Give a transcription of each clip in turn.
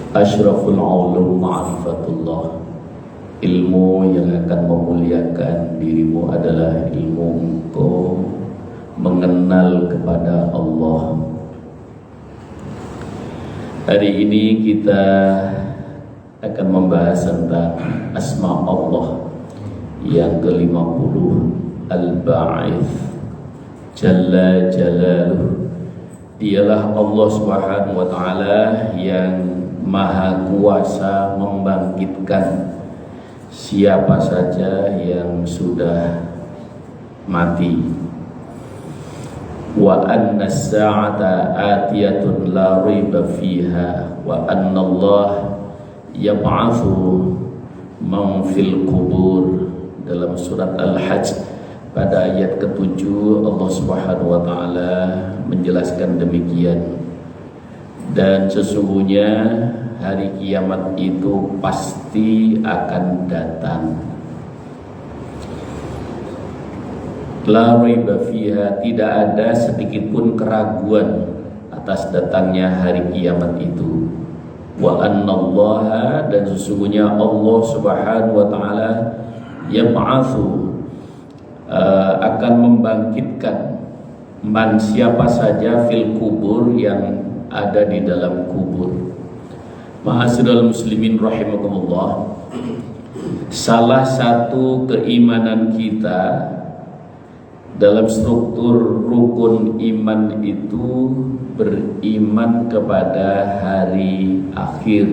Asyraful ulum ma'rifatullah. Ilmu yang akan memuliakan dirimu adalah ilmu engkau mengenal kepada Allah. Hari ini kita akan membahas tentang asma Allah yang ke-50, Al-Ba'ith Jalla Jalaluh. Dialah Allah Subhanahu wa Ta'ala yang Maha Kuasa membangkitkan siapa saja yang sudah mati. Wa anna as-sa'ata atiyatun la raiba fiha wa anna Allah yab'atsu man fil qubur. Dalam surat Al-Hajj pada ayat ke-7 Allah Subhanahu wa Ta'ala menjelaskan demikian. Dan sesungguhnya hari kiamat itu pasti akan datang. La raiba fiha, tidak ada sedikit pun keraguan atas datangnya hari kiamat itu. Wa annallaha, dan sesungguhnya Allah Subhanahu wa Ta'ala yab'atsu, akan membangkitkan man, siapa saja, fil kubur, yang ada di dalam kubur. Ma'asyiral muslimin rahimakumullah, salah satu keimanan kita dalam struktur rukun iman itu beriman kepada hari akhir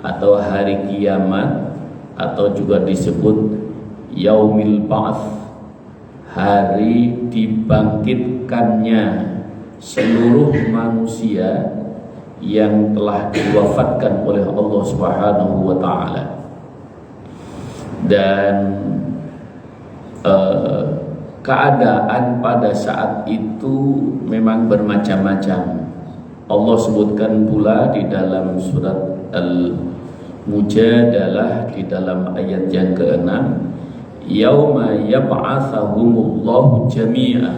atau hari kiamat, atau juga disebut yaumil ba'ats, hari dibangkitkannya seluruh manusia yang telah diwafatkan oleh Allah Subhanahu wa Ta'ala. Dan keadaan pada saat itu memang bermacam-macam. Allah sebutkan pula di dalam surat Al-Mujadalah di dalam ayat yang ke-6, yauma yab'atsahumullahu jami'a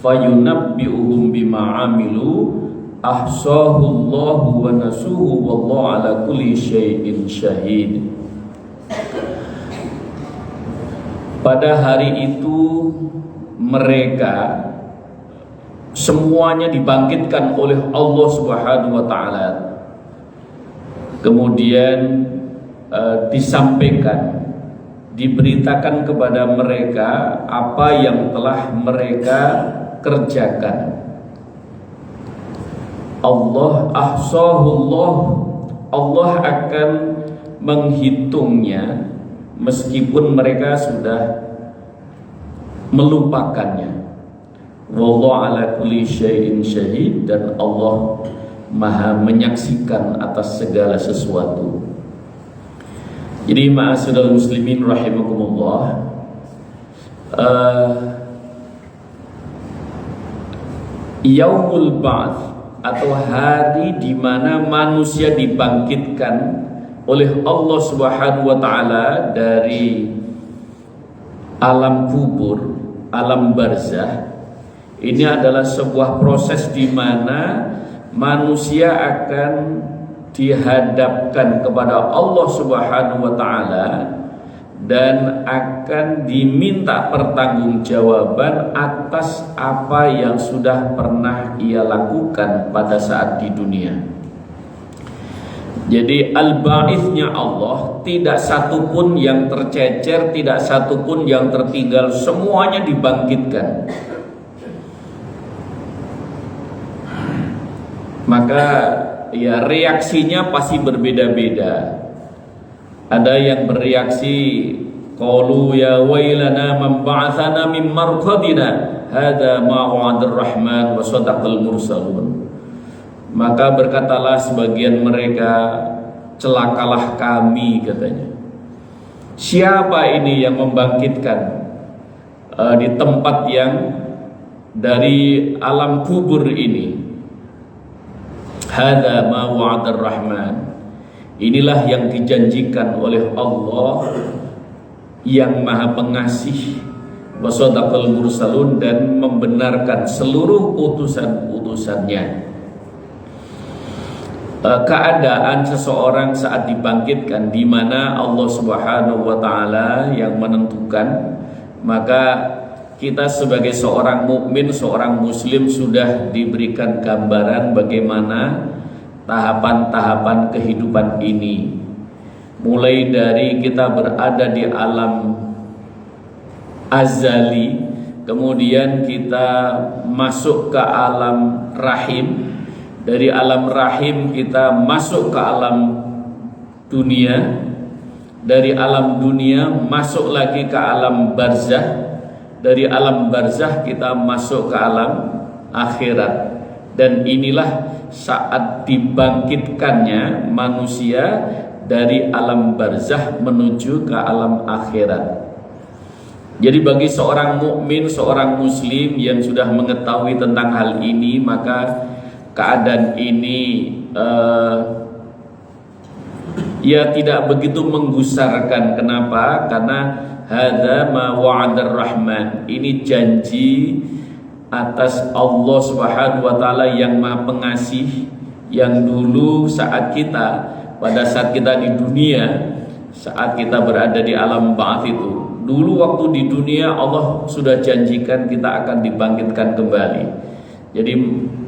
fayunabbi'uhum bima 'amilu ahsahullahu wa nasuhu wallahu ala kulli syai'in syahid. Pada hari itu mereka semuanya dibangkitkan oleh Allah Subhanahu wa Ta'ala. Kemudian disampaikan, diberitakan kepada mereka apa yang telah mereka kerjakan. Allah akan menghitungnya meskipun mereka sudah melupakannya. Wallahu ala kulli syai'in syahid, dan Allah Maha menyaksikan atas segala sesuatu. Jadi ma'asyiral muslimin rahimakumullah, yaumul ba'ts atau hari di mana manusia dibangkitkan oleh Allah Subhanahu wa Ta'ala dari alam kubur, alam barzah. Ini adalah sebuah proses di mana manusia akan dihadapkan kepada Allah Subhanahu wa Ta'ala dan akan diminta pertanggungjawaban atas apa yang sudah pernah ia lakukan pada saat di dunia. Jadi al-ba'itsnya Allah, tidak satupun yang tercecer, tidak satupun yang tertinggal, semuanya dibangkitkan. Maka ya reaksinya pasti berbeda-beda. Ada yang bereaksi, qalu ya wailana man ba'atsana min marqadina hadza ma wa'adur rahman wa sadaqal mursalun. Maka berkatalah sebagian mereka, celakalah kami, katanya. Siapa ini yang membangkitkan di tempat yang dari alam kubur ini? Hadza ma wa'adur rahman. Inilah yang dijanjikan oleh Allah yang Maha Pengasih, wa sadaqal mursalun, dan membenarkan seluruh utusan-utusannya. keadaan seseorang saat dibangkitkan, di mana Allah Subhanahu wa taala yang menentukan, maka kita sebagai seorang mukmin, seorang muslim sudah diberikan gambaran bagaimana tahapan-tahapan kehidupan ini. Mulai dari kita berada di alam azali, kemudian kita masuk ke alam rahim, dari alam rahim kita masuk ke alam dunia, dari alam dunia masuk lagi ke alam barzah, dari alam barzah kita masuk ke alam akhirat. Dan inilah saat dibangkitkannya manusia dari alam barzah menuju ke alam akhirat. Jadi bagi seorang mukmin, seorang muslim yang sudah mengetahui tentang hal ini, maka keadaan ini ya tidak begitu menggusarkan. Kenapa? Karena hadza ma wa'adar rahman, ini janji atas Allah Subhanahu wa taala yang Maha Pengasih, yang dulu saat kita, pada saat kita di dunia, saat kita berada di alam ba'ats itu, dulu waktu di dunia Allah sudah janjikan kita akan dibangkitkan kembali. Jadi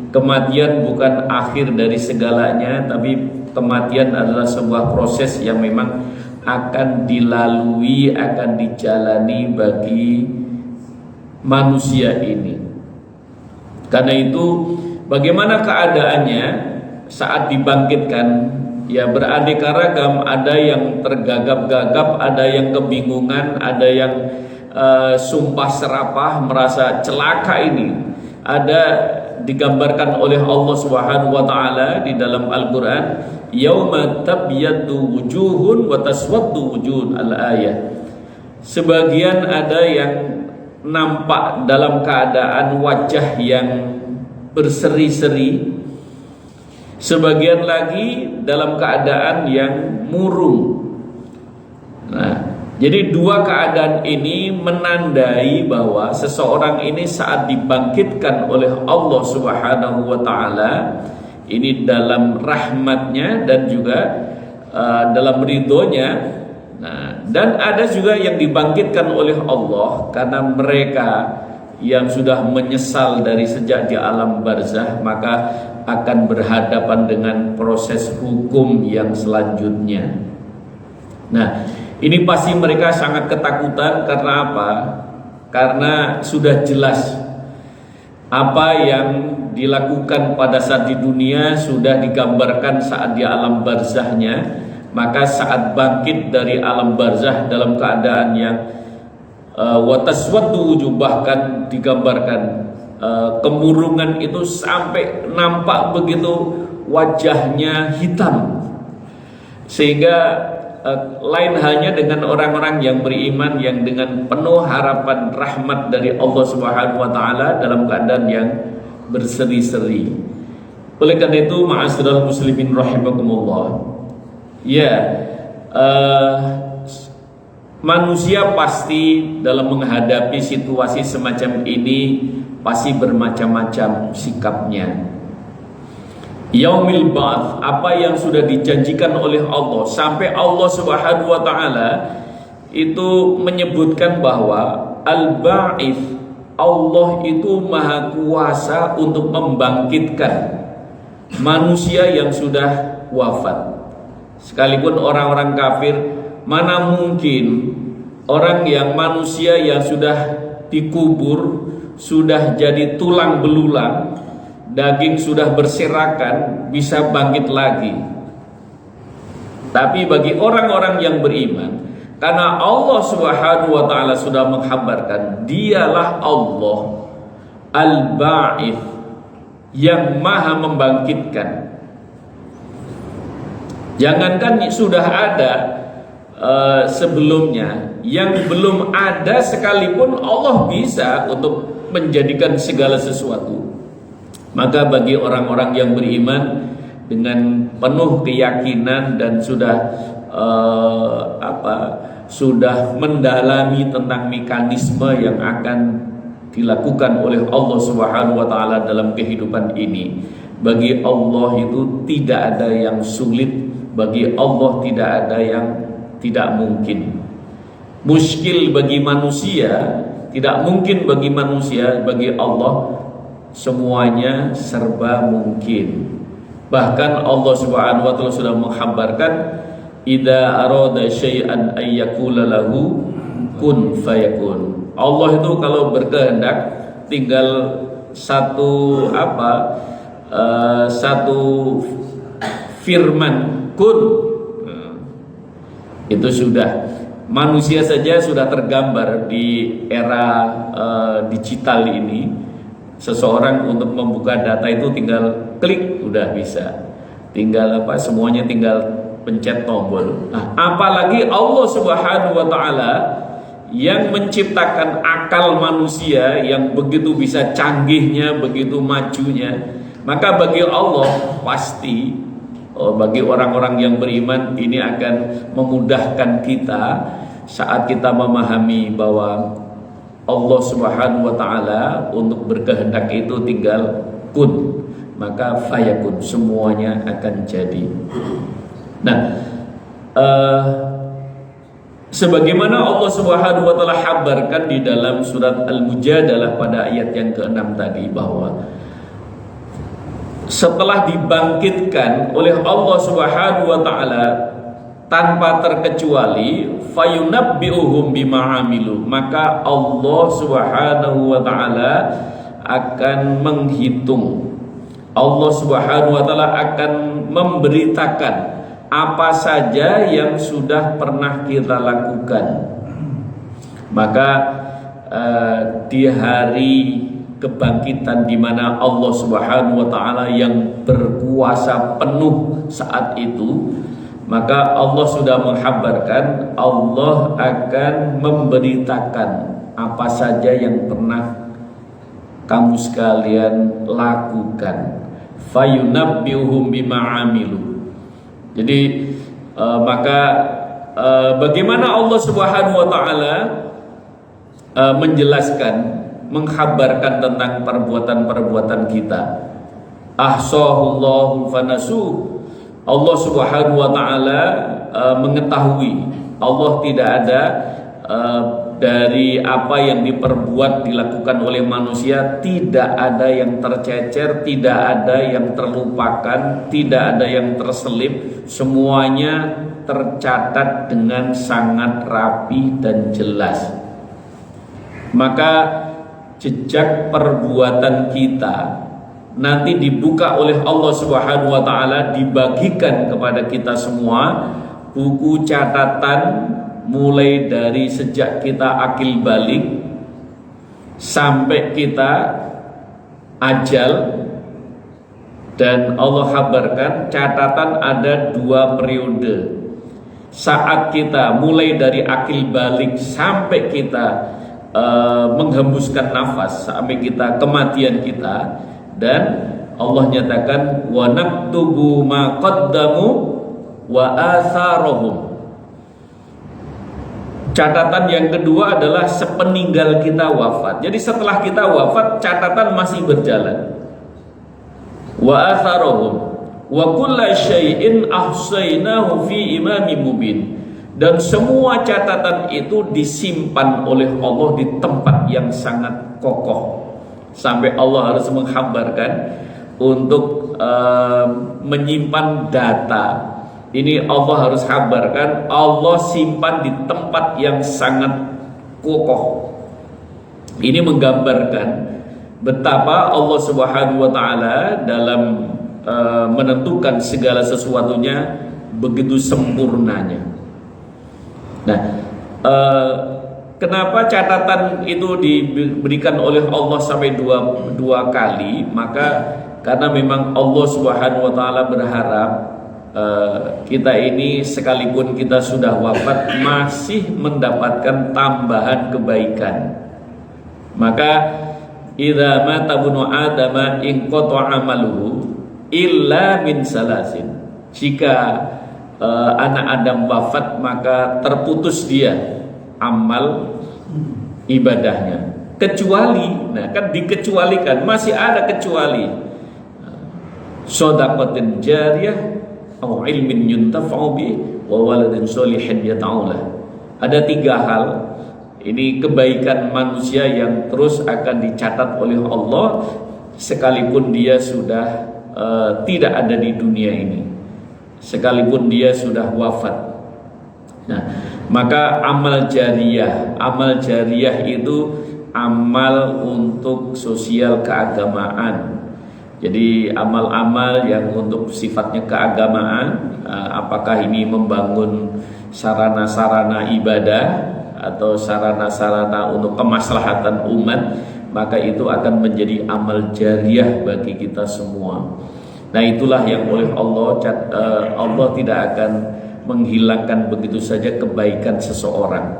kematian bukan akhir dari segalanya, tapi kematian adalah sebuah proses yang memang akan dilalui, akan dijalani bagi manusia ini. Karena itu bagaimana keadaannya saat dibangkitkan, ya beraneka ragam. Ada yang tergagap-gagap, ada yang kebingungan, ada yang sumpah serapah, merasa celaka ini. Ada digambarkan oleh Allah Subhanahu wa taala di dalam Al-Qur'an, yauma tabyaddu wujuhun wa taswaddu wujuhun, al-ayat. Sebagian ada yang nampak dalam keadaan wajah yang berseri-seri, sebagian lagi dalam keadaan yang murung. Nah, jadi dua keadaan ini menandai bahwa seseorang ini saat dibangkitkan oleh Allah Subhanahu wa taala, ini dalam rahmatnya dan juga dalam ridhonya. Nah, dan ada juga yang dibangkitkan oleh Allah karena mereka yang sudah menyesal dari sejak di alam barzah, maka akan berhadapan dengan proses hukum yang selanjutnya. Nah, ini pasti mereka sangat ketakutan. Karena apa? Karena sudah jelas apa yang dilakukan pada saat di dunia sudah digambarkan saat di alam barzahnya. Maka saat bangkit dari alam barzah dalam keadaan yang wataswaddu wujuh, bahkan digambarkan kemurungan itu sampai nampak begitu wajahnya hitam, sehingga lain halnya dengan orang-orang yang beriman yang dengan penuh harapan rahmat dari Allah Subhanahu wa taala dalam keadaan yang berseri-seri. Oleh karena itu, ma'asyiral muslimin rahimakumullah, ya, manusia pasti dalam menghadapi situasi semacam ini pasti bermacam-macam sikapnya. Yaumil ba'ats, apa yang sudah dijanjikan oleh Allah, sampai Allah Subhanahu wa taala itu menyebutkan bahwa al-ba'its, Allah itu maha kuasa untuk membangkitkan manusia yang sudah wafat. Sekalipun orang-orang kafir, mana mungkin orang yang manusia yang sudah dikubur, sudah jadi tulang belulang, daging sudah berserakan, bisa bangkit lagi. Tapi bagi orang-orang yang beriman, karena Allah Subhanahu wa taala sudah menghabarkan, dialah Allah Al-Ba'its, yang maha membangkitkan. Jangankan sudah ada sebelumnya, yang belum ada sekalipun Allah bisa untuk menjadikan segala sesuatu. Maka bagi orang-orang yang beriman dengan penuh keyakinan dan sudah mendalami tentang mekanisme yang akan dilakukan oleh Allah Subhanahu wa taala dalam kehidupan ini, Bagi Allah itu tidak ada yang sulit, bagi Allah tidak ada yang tidak mungkin. Muskil bagi manusia, tidak mungkin bagi manusia, bagi Allah semuanya serba mungkin. Bahkan Allah Subhanahu wa taala sudah mengkhabarkan, idza arada syai'an ay yaqula lahu kun fayakun. Allah itu kalau berkehendak tinggal satu satu firman kun, itu sudah. Manusia saja sudah tergambar di era digital ini. Seseorang untuk membuka data itu tinggal klik udah bisa, tinggal semuanya tinggal pencet tombol. Nah, apalagi Allah Subhanahu wa taala yang menciptakan akal manusia yang begitu bisa canggihnya, begitu majunya. Maka bagi Allah pasti, bagi orang-orang yang beriman ini akan memudahkan kita saat kita memahami bahwa Allah Subhanahu wa taala untuk berkehendak itu tinggal kun, maka fayakun, semuanya akan jadi. Nah, sebagaimana Allah Subhanahu wa taala habarkan di dalam surat Al-Mujadalah pada ayat yang ke-6 tadi, bahwa setelah dibangkitkan oleh Allah Subhanahu wa taala tanpa terkecuali, fayunabbi'uhum bima amilu, maka Allah Subhanahu wa taala akan menghitung, Allah Subhanahu wa taala akan memberitakan apa saja yang sudah pernah kita lakukan. Maka di hari kebangkitan di mana Allah Subhanahu wa taala yang berkuasa penuh saat itu, maka Allah sudah menghabarkan, Allah akan memberitakan apa saja yang pernah kamu sekalian lakukan. Fayunabbi'uhum bima amilu. Jadi bagaimana Allah Subhanahu wa taala menjelaskan, menghabarkan tentang perbuatan-perbuatan kita. Ahsahullahu fanasu. Allah Subhanahu wa taala mengetahui, Allah tidak ada dari apa yang diperbuat dilakukan oleh manusia, tidak ada yang tercecer, tidak ada yang terlupakan, tidak ada yang terselip, semuanya tercatat dengan sangat rapi dan jelas. Maka jejak perbuatan kita nanti dibuka oleh Allah Subhanahu wa taala, dibagikan kepada kita semua buku catatan, mulai dari sejak kita akil balik sampai kita ajal. Dan Allah kabarkan catatan ada 2 periode. Saat kita mulai dari akil balik sampai kita menghembuskan nafas, sampai kita kematian kita. Dan Allah nyatakan, wa naktubu ma qaddamu wa atharahum. Catatan yang kedua adalah sepeninggal kita wafat. Jadi setelah kita wafat, catatan masih berjalan. Wa atharahum wa kulla syai'in ahsaynahu fi imamin mubin. Dan semua catatan itu disimpan oleh Allah di tempat yang sangat kokoh. Sampai Allah harus menghabarkan untuk menyimpan data. Ini Allah harus kabarkan, Allah simpan di tempat yang sangat kokoh. Ini menggambarkan betapa Allah Subhanahu wa taala dalam menentukan segala sesuatunya begitu sempurnanya. Nah, kenapa catatan itu diberikan oleh Allah sampai dua kali? Maka karena memang Allah Subhanahu wa taala berharap kita ini sekalipun kita sudah wafat masih mendapatkan tambahan kebaikan. Maka idza mata bunu adama in qata'a amaluhu illa min salasin. Jika anak Adam wafat, maka terputus dia amal ibadahnya, kecuali, nah kan dikecualikan, masih ada kecuali. shadaqatin jariyah atau ilmin yuntafa'u bi wa waladin sholihin yad'u lah. Ada 3 hal ini kebaikan manusia yang terus akan dicatat oleh Allah sekalipun dia sudah tidak ada di dunia ini, sekalipun dia sudah wafat. Nah, maka amal jariyah itu amal untuk sosial keagamaan. Jadi amal-amal yang untuk sifatnya keagamaan, apakah ini membangun sarana-sarana ibadah atau sarana-sarana untuk kemaslahatan umat, maka itu akan menjadi amal jariyah bagi kita semua. Nah, itulah yang oleh Allah tidak akan menghilangkan begitu saja kebaikan seseorang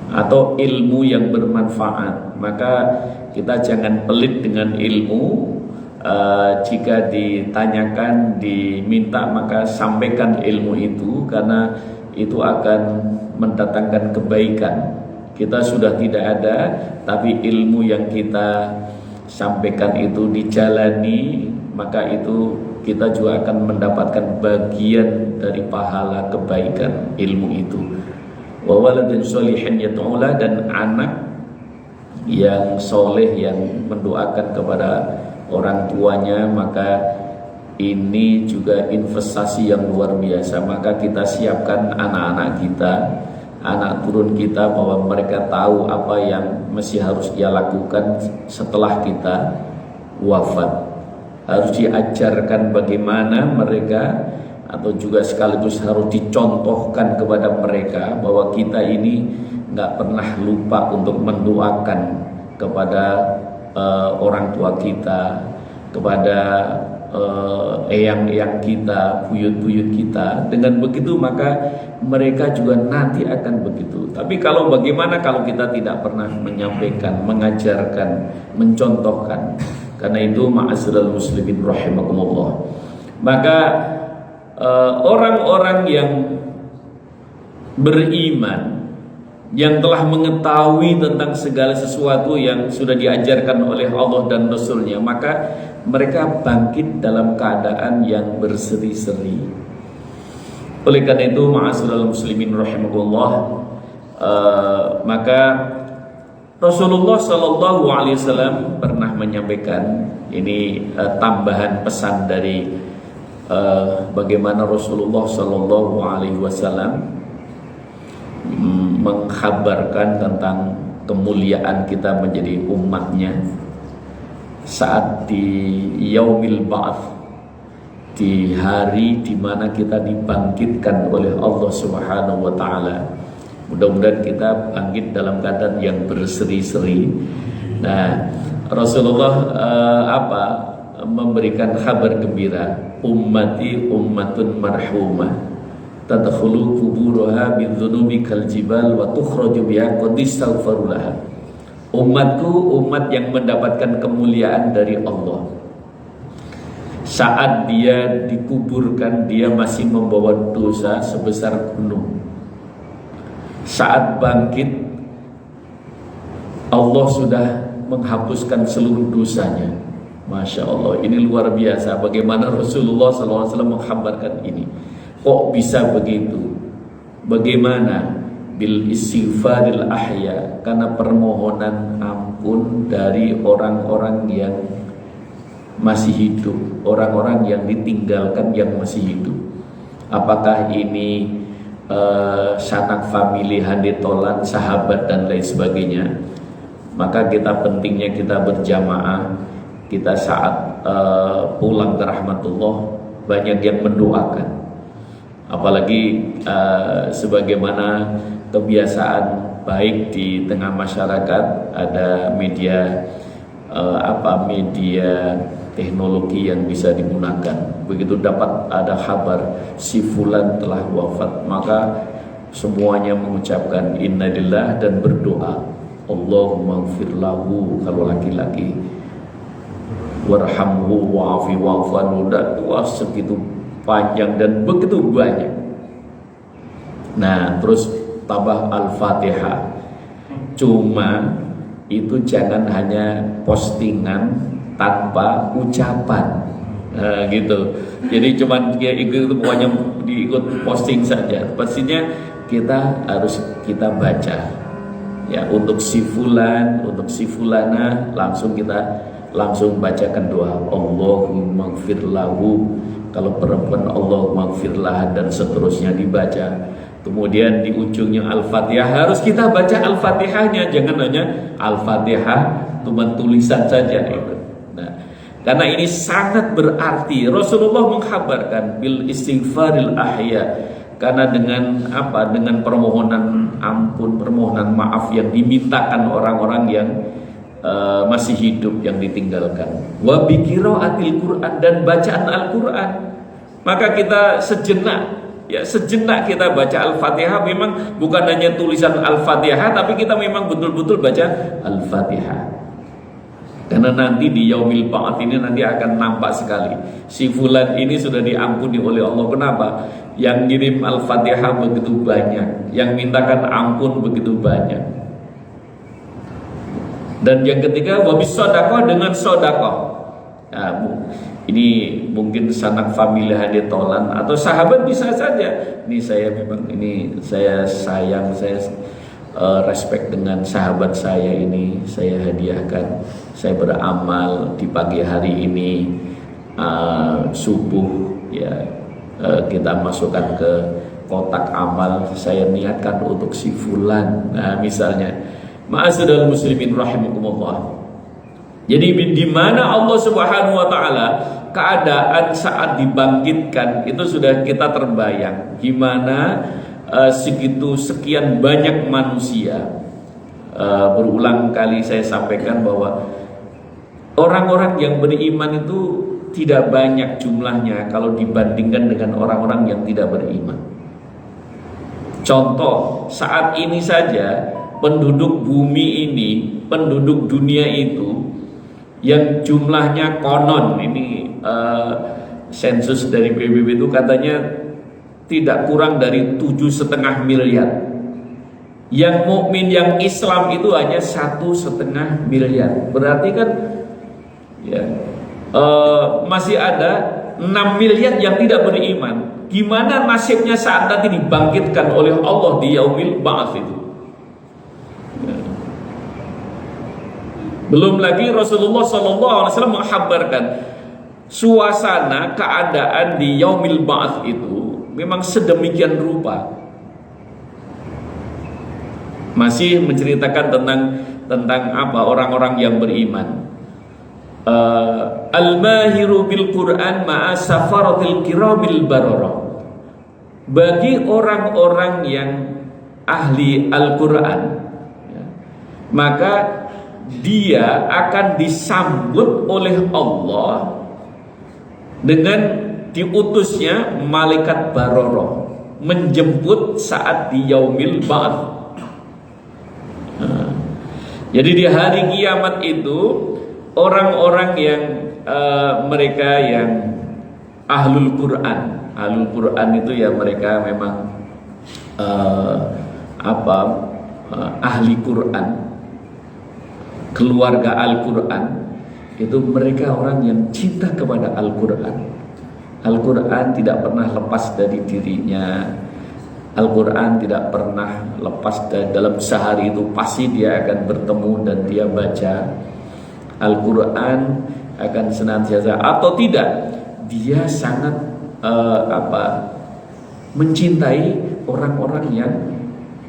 atau ilmu yang bermanfaat. Maka kita jangan pelit dengan ilmu. Jika ditanyakan, diminta, maka sampaikan ilmu itu, karena itu akan mendatangkan kebaikan. Kita sudah tidak ada, tapi ilmu yang kita sampaikan itu dijalani, maka itu kita juga akan mendapatkan bagian dari pahala kebaikan ilmu itu. Wa waladin sholihin yad'u lah, dan anak yang soleh yang mendoakan kepada orang tuanya, maka ini juga investasi yang luar biasa. Maka kita siapkan anak-anak kita, anak turun kita, bahwa mereka tahu apa yang mesti harus dia lakukan setelah kita wafat. Harus diajarkan bagaimana mereka, atau juga sekaligus harus dicontohkan kepada mereka bahwa kita ini nggak pernah lupa untuk mendoakan kepada orang tua kita, kepada eyang-eyang kita, buyut-buyut kita. Dengan begitu maka mereka juga nanti akan begitu. Tapi kalau bagaimana kalau kita tidak pernah menyampaikan, mengajarkan, mencontohkan? Karena itu ma'asyiral muslimin rahimakumullah, maka orang-orang yang beriman, yang telah mengetahui tentang segala sesuatu yang sudah diajarkan oleh Allah dan Rasulnya, maka mereka bangkit dalam keadaan yang berseri-seri. Oleh karena itu ma'asyiral muslimin rahimakumullah, maka Rasulullah SAW pernah menyampaikan ini, tambahan pesan dari bagaimana Rasulullah SAW mengkhabarkan tentang kemuliaan kita menjadi umatnya saat di Yaumil Ba'ats, di hari di mana kita dibangkitkan oleh Allah Subhanahu wa taala. Mudah-mudahan kita bangkit dalam keadaan yang berseri-seri. Nah, Rasulullah memberikan kabar gembira, ummati ummatun marhumah tadkhulu quburuha bidzunubi kaljibal wa tukhraju biha qad istaghfaru laha. Umatku umat yang mendapatkan kemuliaan dari Allah. Saat dia dikuburkan, dia masih membawa dosa sebesar gunung. Saat bangkit, Allah sudah menghapuskan seluruh dosanya. Masya Allah, ini luar biasa bagaimana Rasulullah SAW mengkhabarkan ini. Kok bisa begitu? Bagaimana? Bil istighfaril ahya, karena permohonan ampun dari orang-orang yang masih hidup, orang-orang yang ditinggalkan yang masih hidup. Apakah ini sanak famili, handetolan, sahabat dan lain sebagainya? Maka kita pentingnya kita berjamaah, kita saat pulang ke rahmatullah banyak yang mendoakan. Apalagi sebagaimana kebiasaan baik di tengah masyarakat, ada media media teknologi yang bisa digunakan. Begitu dapat ada kabar si fulan telah wafat, maka semuanya mengucapkan innalillah dan berdoa, Allahumma ighfir lahu kalau laki-laki, warhamhu wa'afi wa'fanu, dan segitu panjang dan begitu banyak. Nah, terus tambah Al-Fatihah. Cuma itu jangan hanya postingan tanpa ucapan. Gitu. Jadi cuman dia ikut pokoknya diikut posting saja. Pastinya kita baca. Ya, untuk si fulan, untuk si fulana langsung bacakan doa Allahumma gfir lahu. Kalau perempuan Allahumma gfir laha dan seterusnya dibaca. Kemudian di ujungnya Al-Fatihah harus kita baca Al-Fatihahnya, jangan hanya Al-Fatihah cuma tulisan saja itu. Nah, karena ini sangat berarti. Rasulullah mengkhabarkan bil istighfaril ahya, karena dengan dengan permohonan ampun, permohonan maaf yang dimintakan orang-orang yang masih hidup yang ditinggalkan. Wa bi qiraatil Qur'an, dan bacaan Al-Qur'an. Maka kita sejenak kita baca Al-Fatihah, memang bukan hanya tulisan Al-Fatihah, tapi kita memang betul-betul baca Al-Fatihah. Karena nanti di yaumil ba'ats ini nanti akan nampak sekali si fulan ini sudah diampuni oleh Allah. Kenapa? Yang ngirim Al-Fatihah begitu banyak, yang mintakan ampun begitu banyak. Dan yang ketiga, wabis sodakoh, dengan sodakoh. Nah, ini mungkin sanak famili haditolan atau sahabat bisa saja. Ini saya sayang, saya respect dengan sahabat saya ini, saya hadiahkan. Saya beramal di pagi hari ini, subuh ya, kita masukkan ke kotak amal, saya niatkan untuk si fulan. Nah, misalnya, ma'asyiral muslimin rahimakumullah. Jadi di mana Allah Subhanahu wa taala keadaan saat dibangkitkan itu sudah kita terbayang gimana sekian banyak manusia. Berulang kali saya sampaikan bahwa orang-orang yang beriman itu tidak banyak jumlahnya kalau dibandingkan dengan orang-orang yang tidak beriman. Contoh, saat ini saja penduduk bumi ini, penduduk dunia itu yang jumlahnya konon ini sensus dari PBB itu katanya tidak kurang dari 7,5 miliar. Yang mukmin, yang Islam itu hanya 1,5 miliar. Berarti kan ya, masih ada 6 miliar yang tidak beriman. Gimana nasibnya saat nanti dibangkitkan oleh Allah di yaumil ba'ats itu? Ya. Belum lagi Rasulullah SAW menghabarkan suasana keadaan di yaumil ba'ats itu memang sedemikian rupa. Masih menceritakan tentang orang-orang yang beriman. Al-mahiru bil Qur'an ma'a safaratil kiramil barara. Bagi orang-orang yang ahli Al-Qur'an, ya, maka dia akan disambut oleh Allah dengan diutusnya malaikat barara menjemput saat di yaumil ba'ats. Jadi di hari kiamat itu orang-orang yang mereka yang ahlul Quran itu ya mereka memang ahli Quran, keluarga Al-Quran, itu mereka orang yang cinta kepada Al-Quran. Al-Quran tidak pernah lepas dari dirinya. Al-Quran tidak pernah lepas dalam sehari itu pasti dia akan bertemu dan dia baca Al-Quran, akan senantiasa atau tidak dia sangat mencintai orang-orang yang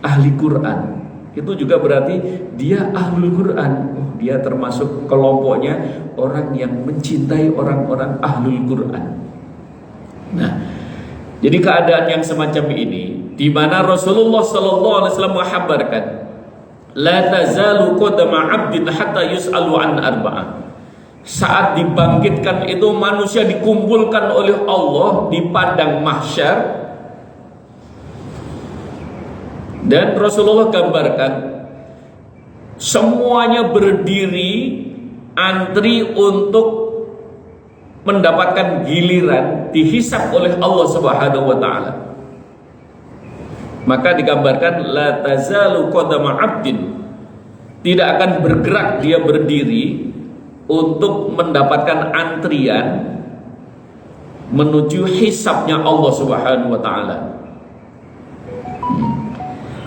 ahli Quran. Itu juga berarti dia ahlul Quran. Dia termasuk kelompoknya orang yang mencintai orang-orang ahlul Quran. Nah, jadi keadaan yang semacam ini di mana Rasulullah SAW menghabarkan la tazalu qadama 'abdin hatta yus'alu an arba'ah. Saat dibangkitkan itu manusia dikumpulkan oleh Allah di padang mahsyar, dan Rasulullah gambarkan semuanya berdiri antri untuk mendapatkan giliran dihisab oleh Allah Subhanahu wa taala. Maka digambarkan la tazalu qadama 'abdin, tidak akan bergerak dia berdiri untuk mendapatkan antrian menuju hisabnya Allah Subhanahu wa taala.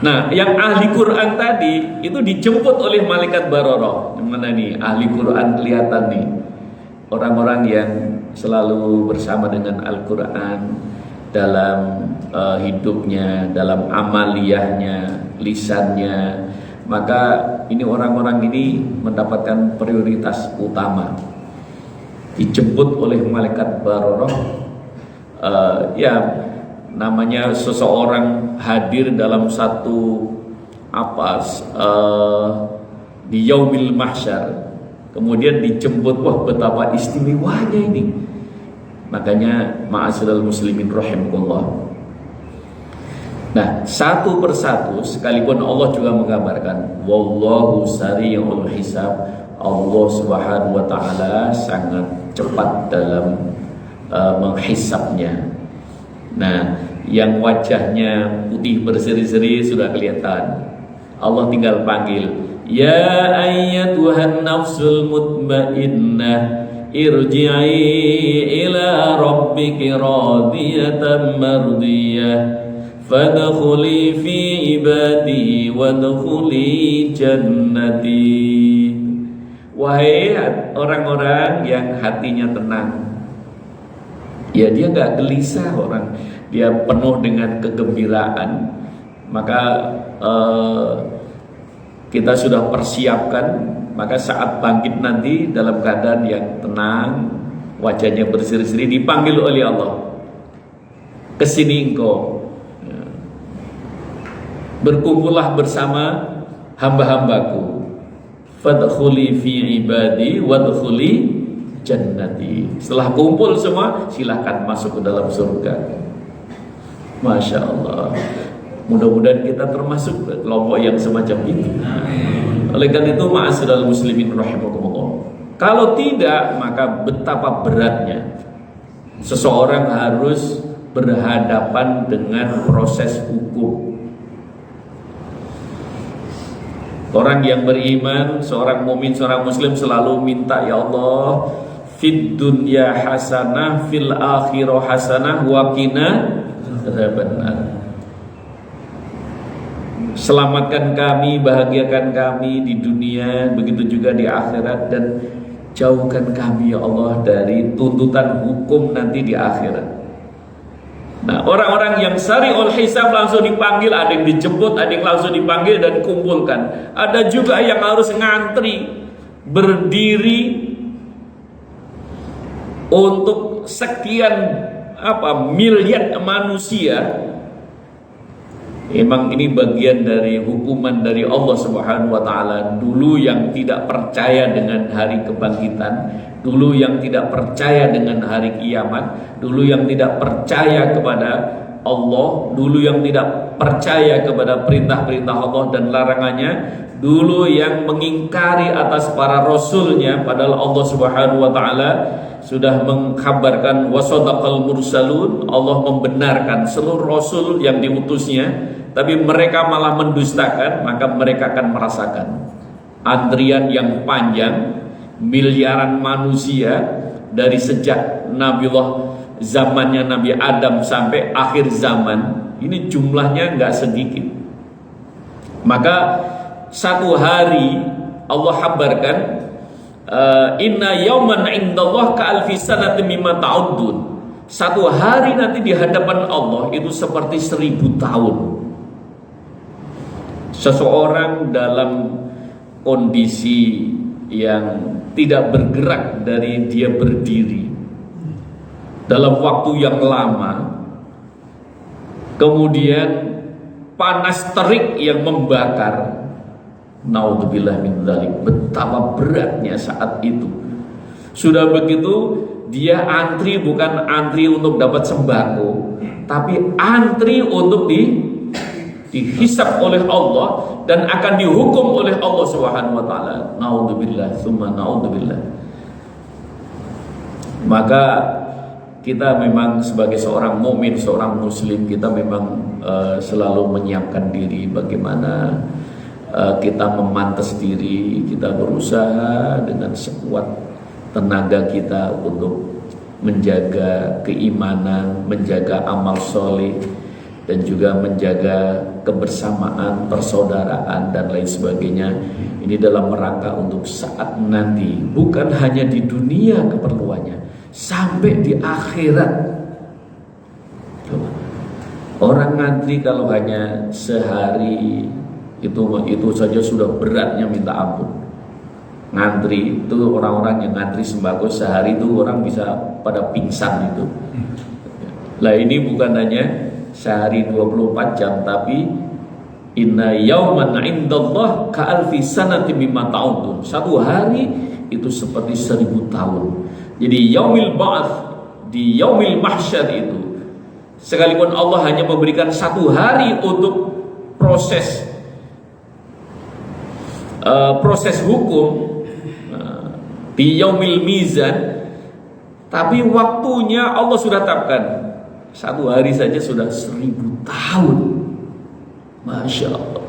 Nah, yang ahli Quran tadi itu dijemput oleh malaikat Bararah. Yang mana nih ahli Quran kelihatan nih. Orang-orang yang selalu bersama dengan Al-Quran dalam hidupnya, dalam amaliyahnya, lisannya. Maka ini orang-orang ini mendapatkan prioritas utama. Dijemput oleh malaikat Bararah. Ya, namanya seseorang hadir dalam satu di yaumil mahsyar, kemudian dijemput, wah betapa istimewanya ini. Makanya ma'asyiral muslimin rahimakumullah. Nah, satu persatu sekalipun Allah juga menggambarkan wallahu sari'ul hisab, Allah Subhanahu wa taala sangat cepat dalam menghisabnya. Nah, yang wajahnya putih berseri-seri sudah kelihatan. Allah tinggal panggil, ya ayyatuhan nafsul mutmainnah irji'i ila rabbiki radiyatan mardiyah fadkhuli fi ibadi wadkhuli jannati. Wahai orang-orang yang hatinya tenang, ya dia nggak gelisah orang, dia penuh dengan kegembiraan. Maka kita sudah persiapkan, maka saat bangkit nanti dalam keadaan yang tenang, wajahnya berseri-seri, dipanggil oleh Allah, kesini engkau, berkumpullah bersama hamba-hambaku, fadkhuli fi ibadi wadkhuli jannati. Setelah kumpul semua, silahkan masuk ke dalam surga. Masya Allah. Mudah-mudahan kita termasuk kelompok yang semacam itu. Oleh karena itu, ma'asyiral muslimin rahimakumullah, kalau tidak, maka betapa beratnya seseorang harus berhadapan dengan proses hukum. Orang yang beriman, seorang mukmin, seorang muslim selalu minta, ya Allah, fid dunya hasanah, fil akhirah hasanah, wa qina adzabannar. Selamatkan kami, bahagiakan kami di dunia, begitu juga di akhirat, dan jauhkan kami ya Allah dari tuntutan hukum nanti di akhirat. Nah, orang-orang yang sari'ul hisab langsung dipanggil, ada yang dijemput, ada yang langsung dipanggil dan kumpulkan. Ada juga yang harus ngantri, berdiri untuk sekian miliar manusia. Memang ini bagian dari hukuman dari Allah Subhanahu wa taala. Dulu yang tidak percaya dengan hari kebangkitan, dulu yang tidak percaya dengan hari kiamat, dulu yang tidak percaya kepada Allah, dulu yang tidak percaya kepada perintah-perintah Allah dan larangannya, dulu yang mengingkari atas para rasulnya, padahal Allah Subhanahu wa taala sudah mengkabarkan wasadaqal mursalun, Allah membenarkan seluruh rasul yang diutusnya, tapi mereka malah mendustakan. Maka mereka akan merasakan antrian yang panjang, miliaran manusia dari sejak Nabiullah, zamannya Nabi Adam sampai akhir zaman. Ini jumlahnya nggak sedikit. Maka satu hari Allah kabarkan, inna yauman indallah ka'alfi sanatin mimma ta'uddun. Satu hari nanti di hadapan Allah itu seperti 1000 tahun. Seseorang dalam kondisi yang tidak bergerak dari dia berdiri dalam waktu yang lama, kemudian panas terik yang membakar. Naudzubillah min dzalik. Betapa beratnya saat itu. Sudah begitu, dia antri, bukan antri untuk dapat sembako, tapi antri untuk dihisab oleh Allah dan akan dihukum oleh Allah Subhanahu wa taala. Naudzubillah, tsumma naudzubillah. Maka kita memang sebagai seorang mukmin, seorang muslim, kita memang selalu menyiapkan diri bagaimana kita memantas diri, kita berusaha dengan sekuat tenaga kita untuk menjaga keimanan, menjaga amal soleh, dan juga menjaga kebersamaan, persaudaraan, dan lain sebagainya. Ini dalam rangka untuk saat nanti, bukan hanya di dunia keperluannya, sampai di akhirat. Coba. Orang ngantri kalau hanya sehari itu saja sudah beratnya minta ampun. Ngantri itu, orang-orang yang ngantri sembako sehari itu orang bisa pada pingsan itu. Lah ini bukan hanya sehari 24 jam, tapi inna yauman indallah ka'alfi sanati mimma ta'udun. Satu hari itu seperti 1000 tahun. Jadi yaumil ba'ats, di yaumil mahsyar itu, sekalipun Allah hanya memberikan satu hari untuk proses hukum di yaumil mizan, tapi waktunya Allah sudah tetapkan. Satu hari saja sudah 1000 tahun. Masya Allah.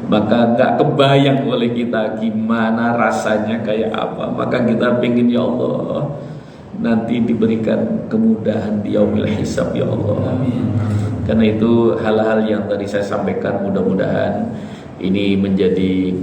Maka gak kebayang oleh kita gimana rasanya, kayak apa. Maka kita pengen, ya Allah, nanti diberikan kemudahan di yaumil hisab, ya Allah. Karena itu hal-hal yang tadi saya sampaikan, mudah-mudahan ini menjadi